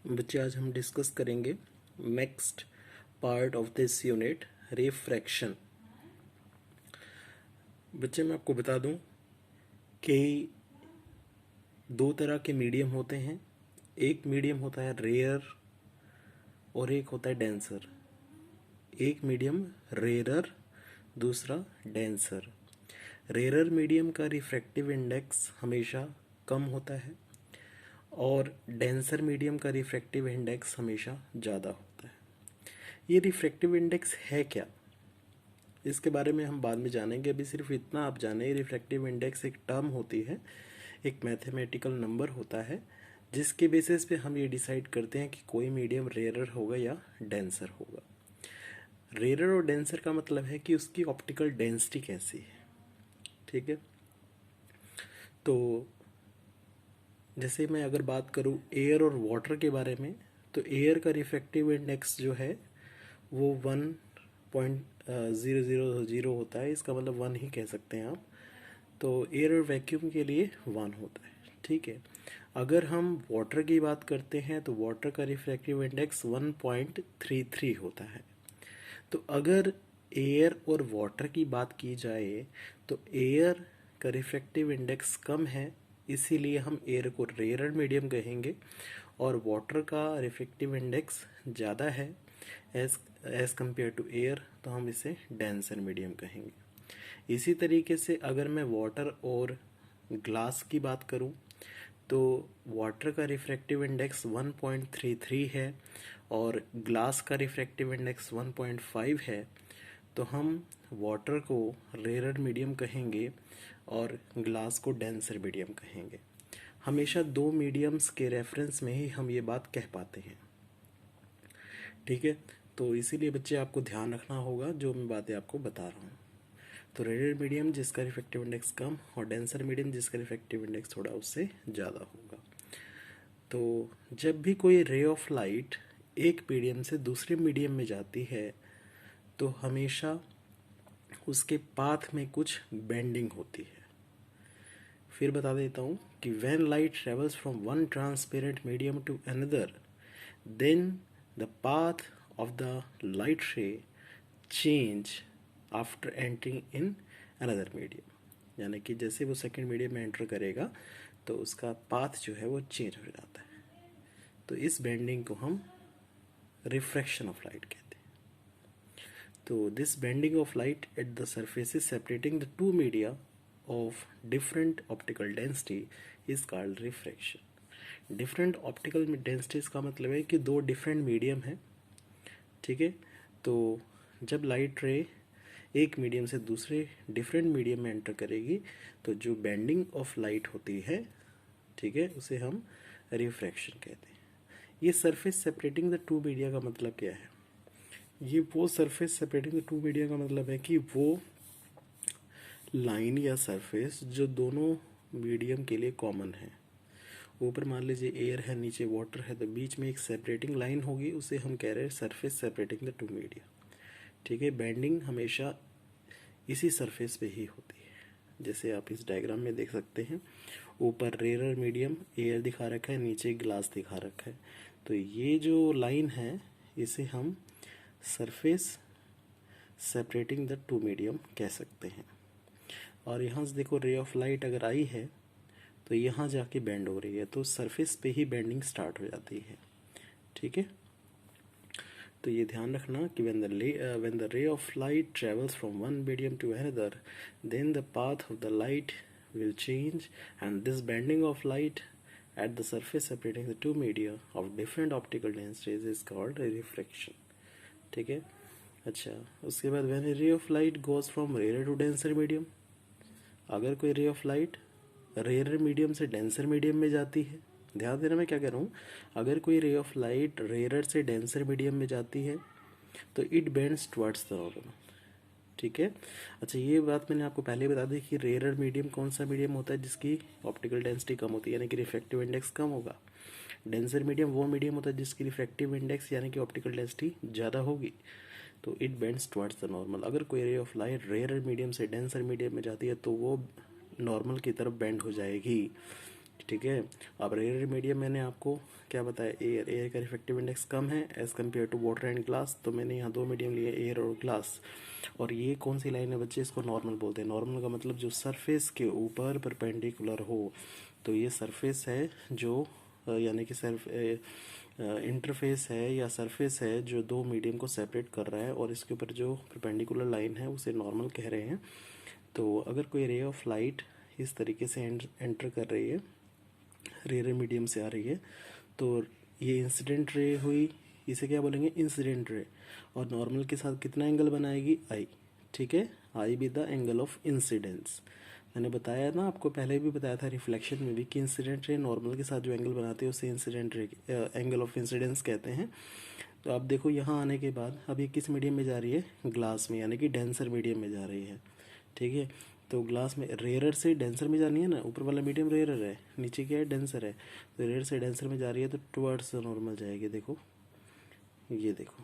बच्चे आज हम डिस्कस करेंगे next part of this unit refraction. बच्चे मैं आपको बता दूं कि दो तरह के मीडियम होते हैं। एक मीडियम होता है रेयर और एक होता है डेंसर। एक मीडियम रेयर, दूसरा डेंसर। रेयर मीडियम का रिफ्रैक्टिव इंडेक्स हमेशा कम होता है और डेंसर मीडियम का रिफ्रैक्टिव इंडेक्स हमेशा ज़्यादा होता है। ये रिफ्रैक्टिव इंडेक्स है क्या, इसके बारे में हम बाद में जानेंगे। अभी सिर्फ इतना आप जाने, रिफ्रैक्टिव इंडेक्स एक टर्म होती है, एक मैथमेटिकल नंबर होता है जिसके बेसिस पे हम ये डिसाइड करते हैं कि कोई मीडियम रेयरर होगा या डेंसर होगा। रेयरर और डेंसर का मतलब है कि उसकी ऑप्टिकल डेंसिटी कैसी है। ठीक है, तो जैसे मैं अगर बात करूँ एयर और वाटर के बारे में, तो एयर का रिफ्रैक्टिव इंडेक्स जो है वो 1.000 होता है। इसका मतलब 1 ही कह सकते हैं आप। तो एयर और वैक्यूम के लिए 1 होता है। ठीक है, अगर हम वाटर की बात करते हैं तो वाटर का रिफ्रैक्टिव इंडेक्स 1.33 होता है। तो अगर एयर और वाटर की बात की जाए तो एयर का रिफ्रैक्टिव इंडेक्स कम है, इसीलिए हम एयर को रेयर मीडियम कहेंगे, और वाटर का रिफ्रैक्टिव इंडेक्स ज़्यादा है एज कम्पेयर टू एयर, तो हम इसे डेंसर मीडियम कहेंगे। इसी तरीके से अगर मैं वाटर और ग्लास की बात करूं तो वाटर का रिफ्रैक्टिव इंडेक्स 1.33 है और ग्लास का रिफ्रैक्टिव इंडेक्स 1.5 है, तो हम वाटर को रेयर मीडियम कहेंगे और ग्लास को डेंसर मीडियम कहेंगे। हमेशा दो मीडियम्स के रेफरेंस में ही हम ये बात कह पाते हैं। ठीक है, तो इसीलिए बच्चे आपको ध्यान रखना होगा जो मैं बातें आपको बता रहा हूँ। तो रेयर मीडियम जिसका रिफ्रैक्टिव इंडेक्स कम और डेंसर मीडियम जिसका रिफ्रैक्टिव इंडेक्स थोड़ा उससे ज़्यादा होगा। तो जब भी कोई रे ऑफ लाइट एक मीडियम से दूसरे मीडियम में जाती है तो हमेशा उसके पाथ में कुछ बेंडिंग होती है। फिर बता देता हूँ कि when light travels from one transparent medium to another, then the path of the light ray change after entering in another medium। यानी कि जैसे वो सेकेंड मीडियम में एंटर करेगा तो उसका पाथ जो है वो चेंज हो जाता है। तो इस बेंडिंग को हम रिफ्रैक्शन ऑफ लाइट कहते हैं। तो this bending of light at the surfaces separating the two media of different optical density is called refraction. Different optical densities का मतलब है कि दो डिफरेंट मीडियम है। ठीक है, तो जब लाइट रे एक मीडियम से दूसरे डिफरेंट मीडियम में एंटर करेगी तो जो बेंडिंग ऑफ लाइट होती है, ठीक है, उसे हम रिफ्रैक्शन कहते हैं। ये surface separating the two media का मतलब क्या है? ये वो surface separating the two media का मतलब है कि वो लाइन या सरफेस जो दोनों मीडियम के लिए कॉमन है। ऊपर मान लीजिए एयर है, नीचे वाटर है, तो बीच में एक सेपरेटिंग लाइन होगी, उसे हम कह रहे हैं surface separating the two media. ठीक है, बेंडिंग हमेशा इसी सरफेस पे ही होती है। जैसे आप इस डायग्राम में देख सकते हैं, ऊपर रेयर मीडियम एयर दिखा रखा है, नीचे ग्लास दिखा रखा है। तो ये जो लाइन है इसे हम surface separating the two medium कह सकते हैं। और यहाँ से देखो रे ऑफ लाइट अगर आई है तो यहाँ जाके बेंड हो रही है, तो सरफेस पे ही बेंडिंग स्टार्ट हो जाती है। ठीक है, तो ये ध्यान रखना कि when the ray of light travels from one medium to another, then the path of the light will change, and this bending of light at the surface separating the two media of different optical densities is called refraction। ठीक है, अच्छा, उसके बाद when a ray of light goes from rarer to denser medium, अगर कोई ray of light rare medium से denser medium में जाती है, ध्यान देना मैं क्या कह रहा हूँ, अगर कोई रे ऑफ लाइट रेयर से डेंसर मीडियम में जाती है तो it bends towards the normal. ठीक है, अच्छा, ये बात मैंने आपको पहले बता दी कि रेयर मीडियम कौन सा मीडियम होता है जिसकी ऑप्टिकल डेंसिटी कम होती है, यानी कि रिफ्रैक्टिव इंडेक्स कम होगा। डेंसर मीडियम वो मीडियम होता है जिसकी रिफ्रैक्टिव इंडेक्स यानी कि ऑप्टिकल डेंसिटी ज़्यादा होगी, तो it bends towards the normal. अगर कोई ray of light rare medium से डेंसर मीडियम में जाती है तो वो नॉर्मल की तरफ बेंड हो जाएगी। ठीक है। अब रेयर मीडियम मैंने आपको क्या बताया, एयर का रिफ्रैक्टिव इंडेक्स कम है as compare to water and glass, तो मैंने यहाँ दो मीडियम लिए, एयर और ग्लास। और ये कौन सी लाइन है बच्चे, इसको नॉर्मल बोलते हैं। नॉर्मल का मतलब जो सरफेस के ऊपर परपेंडिकुलर हो, तो ये सरफेस है जो यानी कि इंटरफेस है या सरफेस है जो दो मीडियम को सेपरेट कर रहा है, और इसके ऊपर जो परपेंडिकुलर लाइन है उसे नॉर्मल कह रहे हैं। तो अगर कोई रे ऑफ लाइट इस तरीके से एंटर कर रही है, रेयर मीडियम से आ रही है, तो ये इंसिडेंट रे हुई, इसे क्या बोलेंगे, इंसिडेंट रे। और नॉर्मल के साथ कितना एंगल बनाएगी, आई। ठीक है, i with the angle of incidence. मैंने बताया ना आपको, पहले भी बताया था रिफ्लेक्शन में भी, कि इंसिडेंट रे नॉर्मल के साथ जो एंगल बनाते हैं उसे incident ray angle of incidence कहते हैं। तो अब देखो यहाँ आने के बाद अब ये किस मीडियम में जा रही है, ग्लास में, यानी कि डेंसर मीडियम में जा रही है। ठीक है, तो ग्लास में रेयरर से डेंसर में जानी है ना, ऊपर वाला मीडियम रेयरर है, नीचे क्या है, डेंसर है। तो रेयर से डेंसर में जा रही है तो टुवर्ड्स नॉर्मल जाएगी। देखो ये देखो,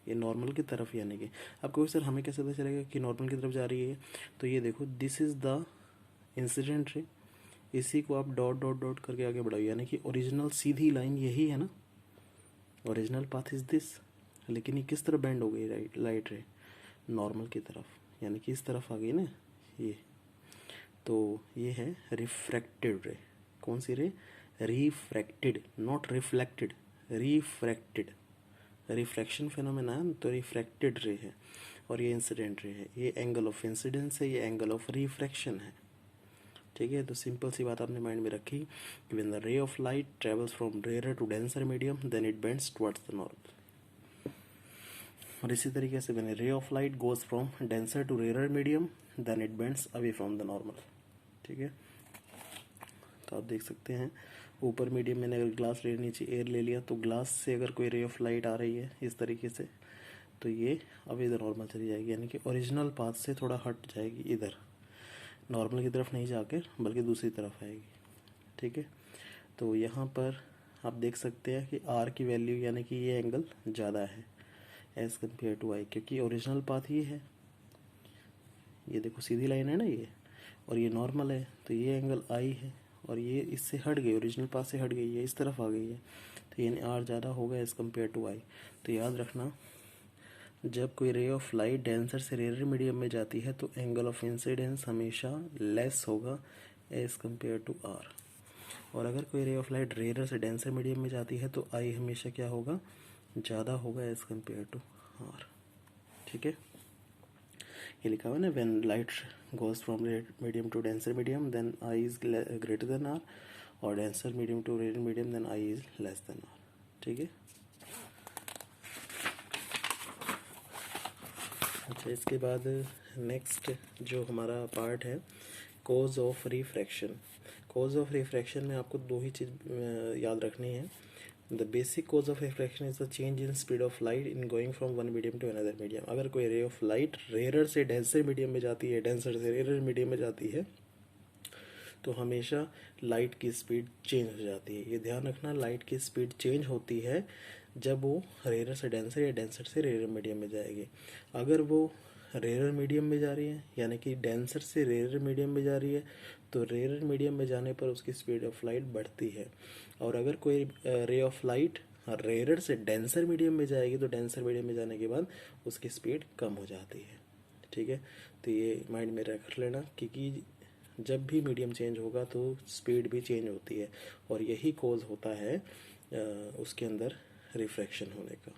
ये नॉर्मल की तरफ, यानी कि आपको सर हमें कैसे पता चलेगा कि नॉर्मल की तरफ जा रही है, तो ये देखो, this is the incident ray, इसी को आप डॉट डॉट डॉट करके आगे बढ़ाओ, यानी कि ओरिजिनल सीधी लाइन यही है ना, ओरिजिनल पाथ इज दिस। लेकिन ये किस तरफ बेंड हो गई, राइट, लाइट रे नॉर्मल की तरफ, यानी कि इस तरफ आ गई ना ये। तो ये है रिफ्रैक्टेड रे। कौन सी रे, refracted, not reflected, refracted. Refraction phenomena है तो रिफ्रैक्टेड रे है, और ये इंसिडेंट रे है। ये एंगल ऑफ इंसिडेंस है, ये एंगल ऑफ रिफ्रैक्शन है। ठीक है, तो सिंपल सी बात आपने माइंड में रखी कि when the ray of light travels from rare to denser medium then it bends towards the normal. और इसी तरीके से when ray of light goes from denser to rare medium then it bends away from the normal. ठीक है, तो आप देख सकते हैं ऊपर मीडियम मैंने अगर ग्लास ले, नीचे एयर ले लिया, तो ग्लास से अगर कोई रे ऑफ लाइट आ रही है इस तरीके से, तो ये अब इधर नॉर्मल चली जाएगी, यानी कि ओरिजिनल पाथ से थोड़ा हट जाएगी, इधर नॉर्मल की तरफ नहीं जाकर बल्कि दूसरी तरफ आएगी। ठीक है, तो यहाँ पर आप देख सकते हैं कि आर की वैल्यू, यानी कि ये एंगल ज़्यादा है एज़ कम्पेयर टू आई, क्योंकि ओरिजिनल पाथ ये है, ये देखो सीधी लाइन है ना ये, और ये नॉर्मल है, तो ये एंगल आई है, और ये इससे हट गई, ओरिजिनल पाथ से हट गई है, इस तरफ आ गई है, तो यानी आर ज़्यादा होगा एज़ कम्पेयर टू आई। तो याद रखना, जब कोई रे ऑफ लाइट डेंसर से रेयर मीडियम में जाती है तो एंगल ऑफ इंसिडेंस हमेशा लेस होगा एज़ कम्पेयर टू आर, और अगर कोई रे ऑफ लाइट रेयर से डेंसर मीडियम में जाती है तो आई हमेशा क्या होगा, ज़्यादा होगा एज़ कम्पेयर टू आर। ठीक है, ये लिखा हुआ है ना, when light goes from rare medium to denser medium then i is greater than r, और denser medium to rare medium then i is less than r. ठीक है, अच्छा, इसके बाद नेक्स्ट जो हमारा पार्ट है, cause of refraction. Cause of refraction में आपको दो ही चीज़ याद रखनी है। The basic cause of refraction is the change in speed of light in going from one medium to another medium. अगर कोई रे ऑफ लाइट रेयर से डेंसर मीडियम में जाती है, डेंसर से रेयर मीडियम में जाती है, तो हमेशा लाइट की स्पीड चेंज हो जाती है। ये ध्यान रखना, लाइट की स्पीड चेंज होती है जब वो रेयर से डेंसर या डेंसर से रेयर मीडियम में जाएगी। अगर वो रेयर मीडियम में जा रही है, यानी कि डेंसर से रेयर मीडियम में जा रही है, तो रेयर मीडियम में जाने पर उसकी स्पीड ऑफ लाइट बढ़ती है। और अगर कोई रे ऑफ लाइट रेयर से डेंसर मीडियम में जाएगी तो डेंसर मीडियम में जाने के बाद उसकी स्पीड कम हो जाती है। ठीक है, तो ये माइंड में रख लेना, क्योंकि जब भी मीडियम चेंज होगा तो स्पीड भी चेंज होती है, और यही कॉज होता है उसके अंदर रिफ्रैक्शन होने का।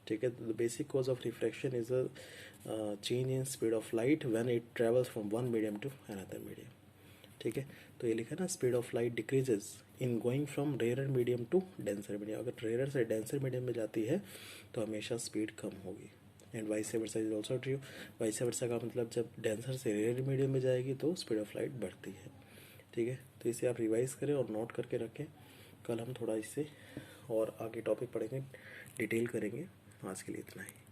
ठीक है, the basic cause of refraction is a change in speed of light when it travels from one medium to another medium. ठीक है, तो ये लिखा है ना, speed of light decreases in going from rare medium to denser medium. अगर rare से denser medium में जाती है तो हमेशा स्पीड कम होगी, and vice versa is also true. Vice versa का मतलब जब डेंसर से रेयर मीडियम में जाएगी तो स्पीड ऑफ लाइट बढ़ती है। ठीक है, तो इसे आप रिवाइज करें और नोट करके रखें। कल हम थोड़ा इससे और आगे टॉपिक पढ़ेंगे, डिटेल करेंगे। आज के लिए इतना ही।